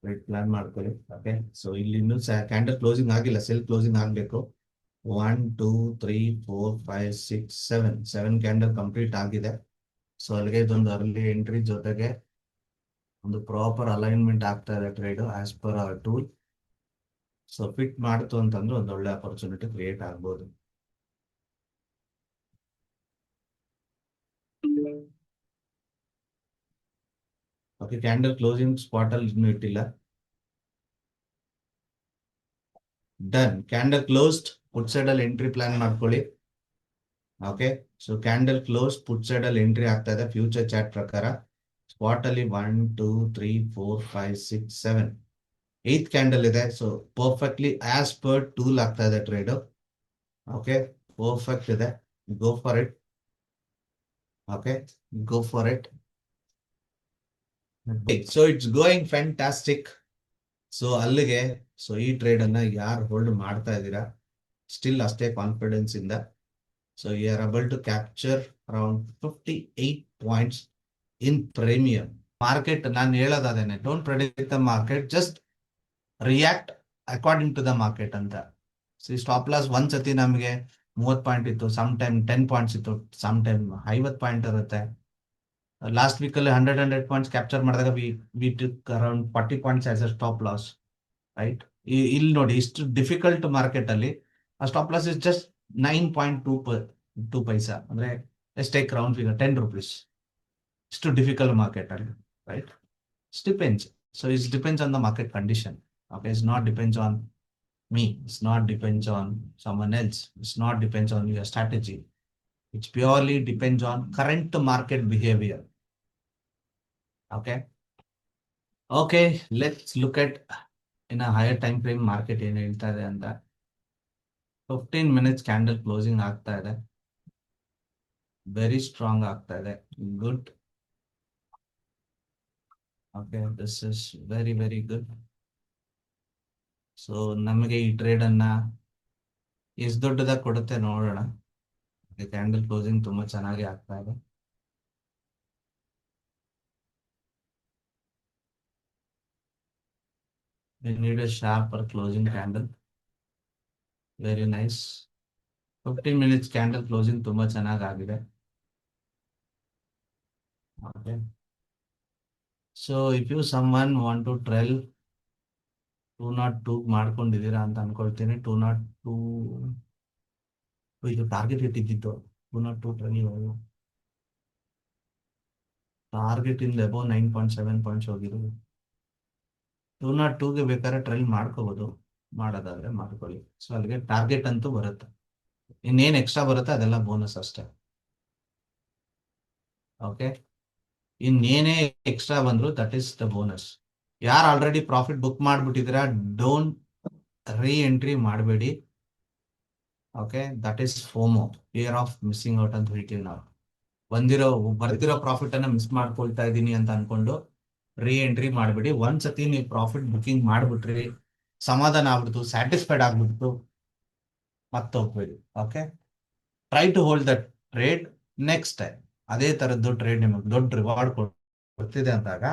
Right plan ಮಾಡ್ಕೊಳ್ಳಿ. Okay, so ಇಲ್ಲಿ ಇನ್ನೂ ಕ್ಯಾಂಡಲ್ ಕ್ಲೋಸಿಂಗ್ ಆಗಿಲ್ಲ, ಸೆಲ್ ಕ್ಲೋಸಿಂಗ್ ಆಗಬೇಕು. 1 2 3 4 5 6 7 ಕ್ಯಾಂಡಲ್ ಕಂಪ್ಲೀಟ್ ಆಗಿದೆ. ಸೊ ಅಲ್ಲಿಗೆ ಇದೊಂದು ಅರ್ಲಿ ಎಂಟ್ರಿ ಜೊತೆಗೆ ಒಂದು ಪ್ರಾಪರ್ ಅಲೈನ್ಮೆಂಟ್ ಆಗ್ತಾ ಇದೆ trade as per our tool. So fit ಮಾಡ್ತು ಅಂತಂದ್ರೆ ಒಂದು ಒಳ್ಳೆ ಅಪರ್ಚುನಿಟಿ ಕ್ರಿಯೇಟ್ ಆಗ್ಬೋದು. ಓಕೆ, ಕ್ಯಾಂಡಲ್ ಕ್ಲೋಸಿಂಗ್ ಸ್ಪಾಟ್ ಅಲ್ಲಿ ಇನ್ನೂ ಇಟ್ಟಿಲ್ಲ. Done, candle closed, put side ಅಲ್ಲಿ ಎಂಟ್ರಿ ಪ್ಲಾನ್ ಮಾಡ್ಕೊಳ್ಳಿ. Okay, so candle close put side ಅಲ್ಲಿ ಎಂಟ್ರಿ ಆಗ್ತಾ ಇದೆ ಫ್ಯೂಚರ್ ಚಾರ್ಟ್ ಪ್ರಕಾರ. ಸ್ಪಾಟ್ ಅಲ್ಲಿ 1 2 3 4 5 6 7 8th ಕ್ಯಾಂಡಲ್ ಇದೆ. So perfectly as per tool ಆಗ್ತಾ ಇದೆ ಟ್ರೇಡ್. ಓಕೆ, ಪರ್ಫೆಕ್ಟ್ ಇದೆ, go for it. Okay, go for it. So it's going fantastic. So ಅಲ್ಲಿಗೆ ಸೊ ಈ ಟ್ರೇಡ್ ಅನ್ನ ಯಾರು ಹೋಲ್ಡ್ ಮಾಡ್ತಾ ಇದ್ದೀರಾ, ಸ್ಟಿಲ್ ಅಷ್ಟೇ ಕಾನ್ಫಿಡೆನ್ಸ್ ಇಂದ. So you are able to capture around 58 points in premium market. ನಾನು ಹೇಳೋದೇನೆ, don't predict the market, just react according to the market ಅಂತ. ಸ್ಟಾಪ್ ಲಾಸ್ ಒಂದ್ಸತಿ ನಮಗೆ 30 ಪಾಯಿಂಟ್ ಇತ್ತು, ಸಮ್ ಟೈಮ್ 10 ಪಾಯಿಂಟ್ಸ್ ಇತ್ತು, ಸಮ್ ಟೈಮ್ 50 ಪಾಯಿಂಟ್ ಇರುತ್ತೆ. Last week ಅಲ್ಲಿ 100 points capture ಮಾಡಿದಾಗ we took around 40 points as a stop loss. Right, ಇಲ್ಲಿ ನೋಡಿ ಇಷ್ಟು ಡಿಫಿಕಲ್ಟ್ ಮಾರ್ಕೆಟ್ ಅಲ್ಲಿ ಆ ಸ್ಟಾಪ್ ಲಾಸ್ ಇಸ್ ಜಸ್ಟ್ 9.2 ಪೈಸಾ, ಅಂದ್ರೆ ಟೇಕ್ ರೌಂಡ್ ಫಿಗರ್ 10 rupees. ಇಷ್ಟು ಡಿಫಿಕಲ್ಟ್ ಮಾರ್ಕೆಟ್ ಅಲ್ಲಿ, right? It depends. So it depends on the market condition. Okay, it's not depends on me, it's not depends on someone else, it's not depends on your strategy. It's purely depends on current market behavior. Okay, let's look at in a higher time frame market ಏನು ಹೇಳ್ತಾ ಇದೆ ಅಂತ. 15 minutes candle closing ಆಗ್ತಾ ಇದೆ, very strong ಆಗ್ತಾ ಇದೆ, good. Okay, this is very very good. So ನಮಗೆ ಈ ಟ್ರೇಡ್ ಅನ್ನ ಎಷ್ಟು ದೊಡ್ಡದಾಗಿ ಕೊಡುತ್ತೆ ನೋಡೋಣ. ಕ್ಯಾಂಡಲ್ ಕ್ಲೋಸಿಂಗ್ ತುಂಬಾ ಚೆನ್ನಾಗಿ ಆಗ್ತಾ ಇದೆ. We need a sharper closing candle. Very nice. 15 minutes candle closing ತುಂಬಾ ಚೆನ್ನಾಗಿ ಆಗಿದೆ. Okay. So if you someone want to trail 202 ಮಾಡ್ಕೊಂಡಿದ್ದೀರಾ ಅಂತ ಅನ್ಕೊಳ್ತೀನಿ. 202 ಇದು ಟಾರ್ಗೆಟ್ ಇಟ್ಟಿದ್ದು. 202 ಟ್ರೈಲ್ ಟಾರ್ಗೆಟ್ ಇಂದ ಅಬೌವ್ 9.7 ಪಾಯಿಂಟ್ಸ್ ಹೋಗಿರೋದು. 202ಗೆ ಬೇಕಾದ್ರೆ ಟ್ರೈಲ್ ಮಾಡ್ಕೋಬಹುದು, ಮಾಡೋದಾದ್ರೆ ಮಾಡ್ಕೊಳ್ಳಿ. ಸೊ ಅಲ್ಲಿಗೆ ಟಾರ್ಗೆಟ್ ಅಂತೂ ಬರುತ್ತೆ, ಇನ್ನೇನ್ ಎಕ್ಸ್ಟ್ರಾ ಬರುತ್ತೆ ಅದೆಲ್ಲ ಬೋನಸ್ ಅಷ್ಟೇ. ಓಕೆ, ಇನ್ನೇನೇ ಎಕ್ಸ್ಟ್ರಾ ಬಂದ್ರು ದಟ್ ಈಸ್ ದ ಬೋನಸ್. ಯಾರು ಆಲ್ರೆಡಿ ಪ್ರಾಫಿಟ್ ಬುಕ್ ಮಾಡ್ಬಿಟ್ಟಿದ್ದೀರಾ, ಡೋಂಟ್ ರೀ ಎಂಟ್ರಿ ಮಾಡಬೇಡಿ. Okay, that is FOMO, fear of missing out ಅಂತ ಹೇಳ್ತೀವಿ ನಾವು. ಬರ್ದಿರೋ ಪ್ರಾಫಿಟ್ ಅನ್ನ ಮಿಸ್ ಮಾಡ್ಕೊಳ್ತಾ ಇದ್ದೀನಿ ಅಂತ ಅನ್ಕೊಂಡು ರೀ ಎಂಟ್ರಿ ಮಾಡಬೇಡಿ. ಒಂದ್ಸತಿ ನೀವು ಪ್ರಾಫಿಟ್ ಬುಕಿಂಗ್ ಮಾಡ್ಬಿಟ್ರಿ, ಸಮಾಧಾನ ಆಗ್ಬಿಡ್ತು, ಸ್ಯಾಟಿಸ್ಫೈಡ್ ಆಗ್ಬಿಡ್ತು, ಮತ್ತೆ ಹೋಗ್ಬೇಡಿ. Okay, try to hold that trade. Next time ಅದೇ ತರದ್ದು ಟ್ರೇಡ್ ನಿಮಗೆ ದೊಡ್ಡ ರಿವಾರ್ಡ್ ಕೊಡ್ತಿದೆ ಅಂದಾಗ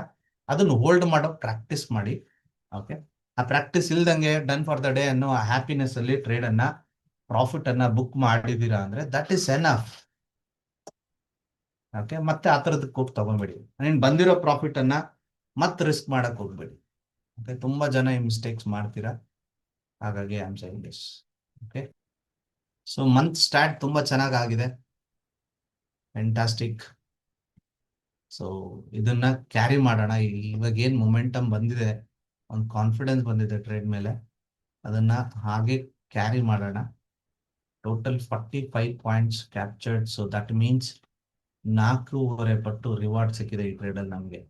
ಅದನ್ನು ಹೋಲ್ಡ್ ಮಾಡೋ ಪ್ರಾಕ್ಟೀಸ್ ಮಾಡಿ. ಓಕೆ, ಆ ಪ್ರಾಕ್ಟೀಸ್ ಇಲ್ದಂಗೆ ಡನ್ ಫಾರ್ ದ ಡೇ ಅನ್ನೋ ಹ್ಯಾಪಿನೆಸ್ ಅಲ್ಲಿ ಟ್ರೇಡ್ ಅನ್ನ ಪ್ರಾಫಿಟ್ ಅನ್ನ ಬುಕ್ ಮಾಡಿದೀರಾ ಅಂದ್ರೆ ದಟ್ ಈಸ್ ಎನಫ್. ಓಕೆ, ಮತ್ತೆ ಆ ತರದ್ದು ಕೂಪ್ ತಗೊಂಬೇಡಿ. ಬಂದಿರೋ ಪ್ರಾಫಿಟ್ ಅನ್ನ ಮತ್ತೆ ರಿಸ್ಕ್ ಮಾಡಕ್ ಹೋಗ್ಬೇಡಿ. ಓಕೆ, ತುಂಬಾ ಜನ ಈ ಮಿಸ್ಟೇಕ್ಸ್ ಮಾಡ್ತೀರಾ, ಹಾಗಾಗಿ I am saying this. Okay, so month start ತುಂಬಾ ಚೆನ್ನಾಗಿ ಆಗಿದೆ, ಫ್ಯಾಂಟಾಸ್ಟಿಕ್. ಸೊ ಇದನ್ನ ಕ್ಯಾರಿ ಮಾಡೋಣ. ಇವಾಗ ಏನ್ ಮೊಮೆಂಟಮ್ ಬಂದಿದೆ, ಒಂದು ಕಾನ್ಫಿಡೆನ್ಸ್ ಬಂದಿದೆ ಟ್ರೇಡ್ ಮೇಲೆ, ಅದನ್ನ ಹಾಗೆ ಕ್ಯಾರಿ ಮಾಡೋಣ. Total 45 points captured. So that means 4.5 ಪಟ್ಟು ರಿವಾರ್ಡ್ ಸಿಕ್ಕಿದೆ ಈ ಟ್ರೇಡ್ ಅಲ್ಲಿ ನಮಗೆ.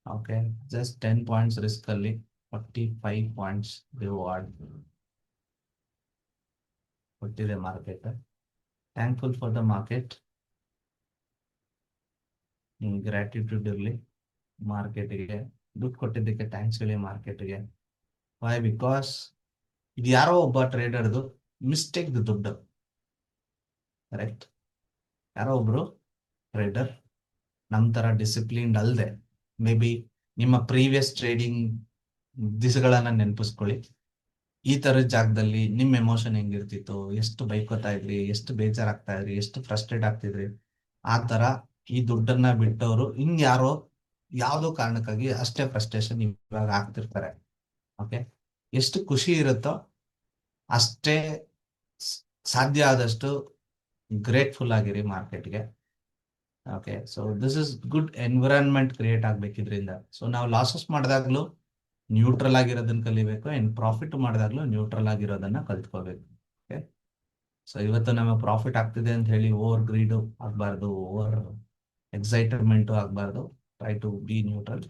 ಓಕೆ, ಜಸ್ಟ್ 10 ಪಾಯಿಂಟ್ಸ್ ರಿಸ್ಕ್ ಅಲ್ಲಿ 45 ಪಾಯಿಂಟ್ಸ್ ರಿವಾರ್ಡ್ ಕೊಟ್ಟಿದೆ market. Thankful for the market. Gratitude ಇರಲಿ ಮಾರ್ಕೆಟ್ಗೆ, ದುಡ್ಡು ಕೊಟ್ಟಿದ್ದಕ್ಕೆ ಥ್ಯಾಂಕ್ಸ್ ಹೇಳಿ ಮಾರ್ಕೆಟ್ಗೆ. ವೈ? ಬಿಕಾಸ್ ಇದು ಯಾರೋ ಒಬ್ಬ ಟ್ರೇಡರ್ದು ಮಿಸ್ಟೇಕ್ ದುಡ್ಡು. ಕರೆಕ್ಟ್, ಯಾರೋ ಒಬ್ರು ಟ್ರೇಡರ್ ನಮ್ ತರ ಡಿಸಿಪ್ಲಿನ್ಡ್ ಅಲ್ದೆ, ಮೇ ಬಿ ನಿಮ್ಮ ಪ್ರೀವಿಯಸ್ ಟ್ರೇಡಿಂಗ್ ದಿವಸಗಳನ್ನ ನೆನಪಿಸ್ಕೊಳ್ಳಿ. ಈ ತರದ ಜಾಗದಲ್ಲಿ ನಿಮ್ ಎಮೋಷನ್ ಹೆಂಗಿರ್ತಿತ್ತು, ಎಷ್ಟು ಬೈಕೋತಾ ಇದ್ರಿ, ಎಷ್ಟು ಬೇಜಾರಾಗ್ತಾ ಇದ್ರಿ, ಎಷ್ಟು ಫ್ರಸ್ಟ್ರೇಟ್ ಆಗ್ತಿದ್ರಿ. ಆ ತರ ಈ ದುಡ್ಡನ್ನ ಬಿಟ್ಟವರು ಯಾರೋ ಯಾವ್ದೋ ಕಾರಣಕ್ಕಾಗಿ ಅಷ್ಟೇ ಫ್ರಸ್ಟ್ರೇಷನ್ ಇವಾಗ ಆಗ್ತಿರ್ತಾರೆ. ಓಕೆ, ಎಷ್ಟು ಖುಷಿ ಇರುತ್ತೋ ಅಷ್ಟೇ ಸಾಧ್ಯ ಆದಷ್ಟು ಗ್ರೇಟ್ಫುಲ್ ಆಗಿರಿ ಮಾರ್ಕೆಟ್ಗೆ. Okay, so this is good environment create ಆಗ್ಬೇಕಿದ್ರಿಂದ. ಸೊ ನಾವು ಲಾಸಸ್ ಮಾಡಿದಾಗ್ಲೂ ನ್ಯೂಟ್ರಲ್ ಆಗಿರೋದನ್ನ ಕಲಿಬೇಕು, ಅಂಡ್ ಪ್ರಾಫಿಟ್ ಮಾಡಿದಾಗ್ಲೂ ನ್ಯೂಟ್ರಲ್ ಆಗಿರೋದನ್ನ ಕಲ್ತ್ಕೋಬೇಕು. ಓಕೆ, ಸೊ ಇವತ್ತು ನಮಗೆ ಪ್ರಾಫಿಟ್ ಆಗ್ತಿದೆ ಅಂತ ಹೇಳಿ ಓವರ್ ಗ್ರೀಡು ಆಗ್ಬಾರ್ದು, ಓವರ್ ಎಕ್ಸೈಟ್ಮೆಂಟು ಆಗ್ಬಾರ್ದು. Try to be neutral.